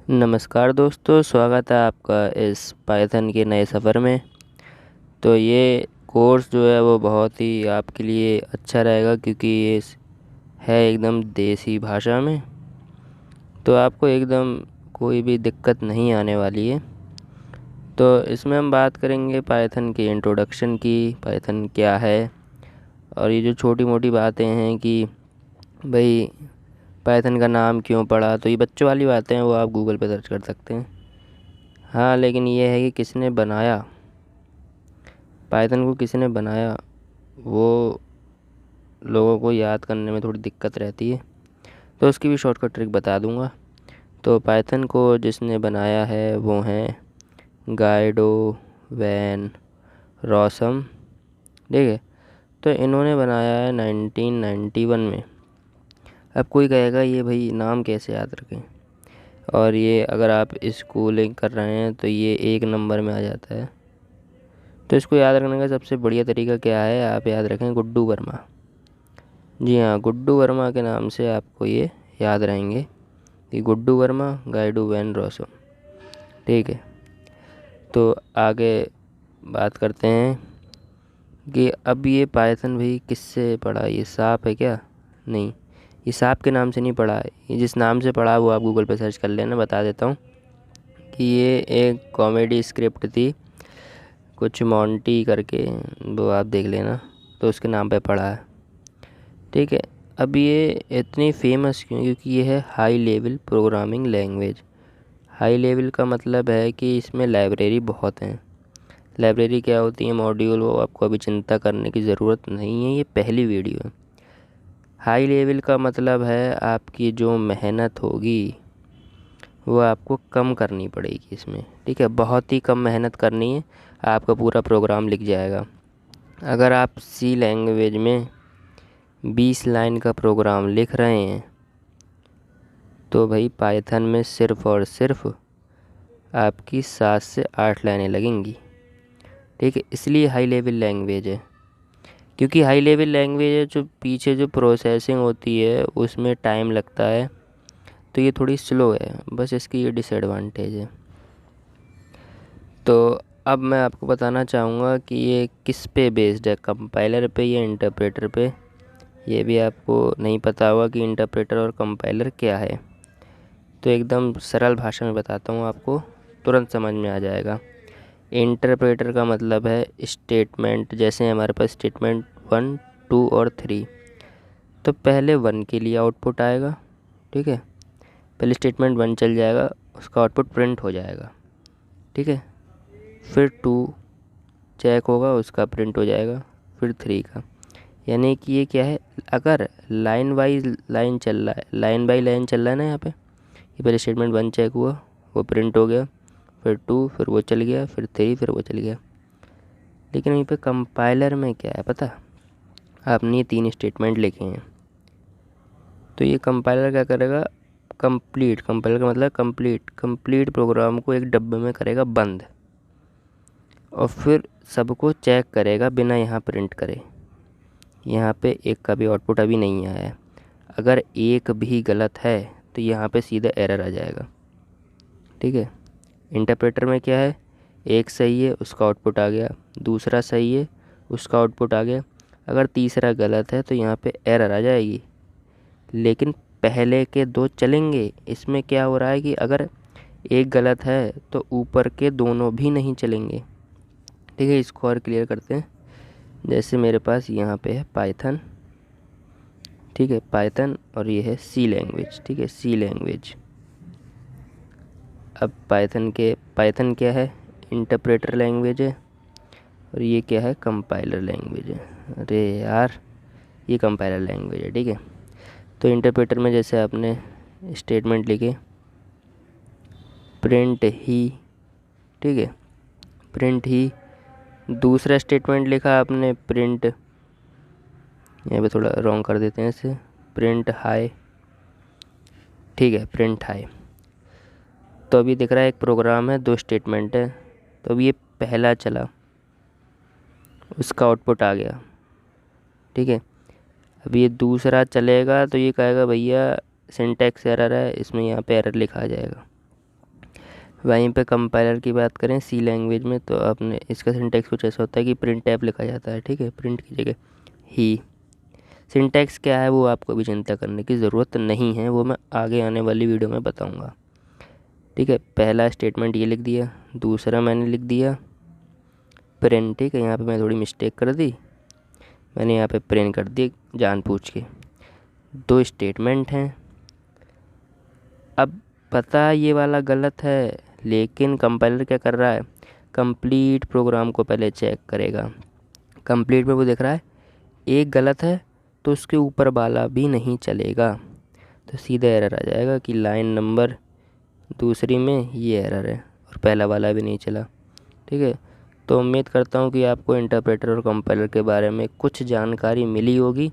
नमस्कार दोस्तों, स्वागत है आपका इस पाइथन के नए सफ़र में। तो ये कोर्स जो है वो बहुत ही आपके लिए अच्छा रहेगा, क्योंकि ये है एकदम देसी भाषा में। तो आपको एकदम कोई भी दिक्कत नहीं आने वाली है। तो इसमें हम बात करेंगे पाइथन के इंट्रोडक्शन की, पाइथन क्या है, और ये जो छोटी मोटी बातें हैं कि भाई पाइथन का नाम क्यों पड़ा, तो ये बच्चों वाली बातें हैं, वो आप गूगल पे सर्च कर सकते हैं। हाँ, लेकिन ये है कि किसने बनाया पाइथन को, किसने बनाया, वो लोगों को याद करने में थोड़ी दिक्कत रहती है। तो उसकी भी शॉर्टकट ट्रिक बता दूंगा। तो पाइथन को जिसने बनाया है वो हैं गाइडो वैन रॉसम, ठीक है। तो इन्होंने बनाया है 1991 में। अब कोई कहेगा ये भाई नाम कैसे याद रखें, और ये अगर आप स्कूलिंग कर रहे हैं तो ये 1 नंबर में आ जाता है। तो इसको याद रखने का सबसे बढ़िया तरीका क्या है, आप याद रखें गुड्डू वर्मा। जी हाँ, गुड्डू वर्मा के नाम से आपको ये याद रहेंगे कि गुड्डू वर्मा, गाइडू वैन रॉसम, ठीक है। तो आगे बात करते हैं कि अब ये पाइथन भाई किससे पढ़ा, ये सांप है क्या? नहीं, ये सांप के नाम से नहीं पढ़ा है। ये जिस नाम से पढ़ा वो आप गूगल पे सर्च कर लेना। बता देता हूँ कि ये एक कॉमेडी स्क्रिप्ट थी, कुछ मोंटी करके, वो आप देख लेना। तो उसके नाम पे पढ़ा है, ठीक है। अब ये इतनी फेमस क्यों? क्योंकि ये है high level programming language. High level का मतलब है कि इसमें लाइब्रेरी बहुत हैं। लाइब्रेरी क्या होती है, मॉड्यूल, वो आपको अभी चिंता करने की ज़रूरत नहीं है, ये पहली वीडियो है। हाई लेवल का मतलब है आपकी जो मेहनत होगी वो आपको कम करनी पड़ेगी इसमें, ठीक है। बहुत ही कम मेहनत करनी है, आपका पूरा प्रोग्राम लिख जाएगा। अगर आप सी लैंग्वेज में 20 लाइन का प्रोग्राम लिख रहे हैं तो भाई पाइथन में सिर्फ़ और सिर्फ आपकी 7 से 8 लाइनें लगेंगी, ठीक है। इसलिए हाई लेवल लैंग्वेज है, क्योंकि हाई लेवल लैंग्वेज है, जो पीछे जो प्रोसेसिंग होती है उसमें टाइम लगता है, तो ये थोड़ी स्लो है, बस इसकी ये डिसएडवांटेज है। तो अब मैं आपको बताना चाहूँगा कि ये किस पे बेस्ड है, कंपाइलर पे या इंटरप्रेटर पे। ये भी आपको नहीं पता होगा कि इंटरप्रेटर और कंपाइलर क्या है। तो एकदम सरल भाषा में बताता हूँ, आपको तुरंत समझ में आ जाएगा। इंटरप्रेटर का मतलब है स्टेटमेंट, जैसे हमारे पास स्टेटमेंट 1, 2 और 3। तो पहले 1 के लिए आउटपुट आएगा, ठीक है। पहले स्टेटमेंट 1 चल जाएगा, उसका आउटपुट प्रिंट हो जाएगा, ठीक है। फिर 2 चेक होगा, उसका प्रिंट हो जाएगा, फिर 3 का। यानी कि ये क्या है, अगर लाइन वाइज लाइन चल रहा है, लाइन बाई लाइन चल रहा है ना, यहाँ पे ये पहले स्टेटमेंट 1 चेक हुआ, वो प्रिंट हो गया, फिर 2, फिर वो चल गया, फिर 3, फिर वो चल गया। लेकिन वहीं पे कंपाइलर में क्या है पता, आपने ये 3 स्टेटमेंट लिखे हैं, तो ये कंपाइलर क्या करेगा, कंपाइलर का मतलब कंप्लीट प्रोग्राम को एक डब्बे में करेगा बंद, और फिर सबको चेक करेगा बिना यहाँ प्रिंट करे। यहाँ पे एक का भी आउटपुट अभी नहीं आया है, अगर एक भी गलत है तो यहाँ पे सीधा एरर आ जाएगा, ठीक है। इंटरप्रेटर में क्या है, एक सही है उसका आउटपुट आ गया, दूसरा सही है उसका आउटपुट आ गया, अगर तीसरा गलत है तो यहाँ पे एरर आ जाएगी। लेकिन पहले के 2 चलेंगे। इसमें क्या हो रहा है कि अगर एक गलत है तो ऊपर के दोनों भी नहीं चलेंगे, ठीक है। इसको और क्लियर करते हैं। जैसे मेरे पास यहाँ पे है पाइथन, ठीक है, पाइथन, और ये है सी लैंग्वेज, ठीक है, सी लैंग्वेज। अब पाइथन क्या है, इंटरप्रेटर लैंग्वेज है, और ये क्या है, कंपाइलर लैंग्वेज है। अरे यार, ये कंपाइलर लैंग्वेज है, ठीक है। तो इंटरप्रेटर में जैसे आपने स्टेटमेंट लिखे प्रिंट ही, ठीक है, प्रिंट ही। दूसरा स्टेटमेंट लिखा आपने प्रिंट, यहाँ पे थोड़ा रॉन्ग कर देते हैं इसे, प्रिंट हाई, ठीक है, प्रिंट हाई। तो अभी दिख रहा है एक प्रोग्राम है, 2 स्टेटमेंट है, तो अभी ये पहला चला, उसका आउटपुट आ गया, ठीक है। अब ये दूसरा चलेगा तो ये कहेगा भैया सिंटैक्स एरर है, इसमें यहाँ पे एरर लिखा आ जाएगा, वहीं पे कंपाइलर की बात करें सी लैंग्वेज में, तो आपने इसका सिंटैक्स कुछ ऐसा होता है कि प्रिंट टैप लिखा जाता है, ठीक है, प्रिंट की जगह ही। सिंटैक्स क्या है वो आपको भी चिंता करने की ज़रूरत नहीं है, वो मैं आगे आने वाली वीडियो में बताऊंगा, ठीक है। पहला स्टेटमेंट ये लिख दिया, दूसरा मैंने लिख दिया प्रिंट, ठीक है। यहाँ पे मैं थोड़ी मिस्टेक कर दी, मैंने यहाँ पे प्रिंट कर दी जानबूझ के। दो स्टेटमेंट हैं। अब पता ये वाला गलत है, लेकिन कंपाइलर क्या कर रहा है, कंप्लीट प्रोग्राम को पहले चेक करेगा। कंप्लीट में वो देख रहा है एक गलत है तो उसके ऊपर वाला भी नहीं चलेगा, तो सीधा एरर आ जाएगा कि लाइन नंबर दूसरी में ये एरर है और पहला वाला भी नहीं चला, ठीक है। तो उम्मीद करता हूँ कि आपको इंटरप्रेटर और कंपाइलर के बारे में कुछ जानकारी मिली होगी,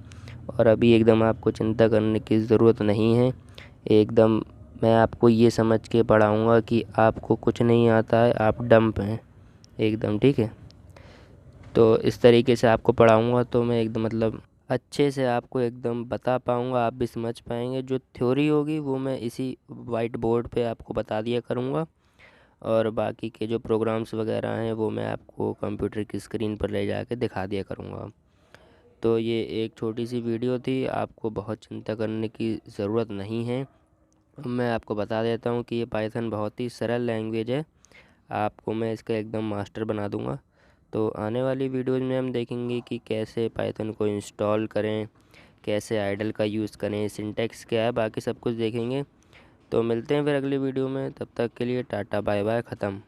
और अभी एकदम आपको चिंता करने की ज़रूरत नहीं है। एकदम मैं आपको ये समझ के पढ़ाऊँगा कि आपको कुछ नहीं आता है, आप डंप हैं एकदम, ठीक है। तो इस तरीके से आपको पढ़ाऊँगा तो मैं एकदम मतलब अच्छे से आपको एकदम बता पाऊँगा, आप भी समझ पाएंगे। जो थ्योरी होगी वो मैं इसी वाइट बोर्ड पे आपको बता दिया करूँगा, और बाकी के जो प्रोग्राम्स वगैरह हैं वो मैं आपको कंप्यूटर की स्क्रीन पर ले जाके दिखा दिया करूँगा। तो ये एक छोटी सी वीडियो थी, आपको बहुत चिंता करने की ज़रूरत नहीं है। मैं आपको बता देता हूँ कि ये पाइथन बहुत ही सरल लैंग्वेज है, आपको मैं इसका एकदम मास्टर बना दूँगा। तो आने वाली वीडियोज़ में हम देखेंगे कि कैसे पाइथन को इंस्टॉल करें, कैसे आइडल का यूज़ करें, सिंटैक्स क्या है, बाकी सब कुछ देखेंगे। तो मिलते हैं फिर अगली वीडियो में, तब तक के लिए टाटा बाय बाय, ख़त्म।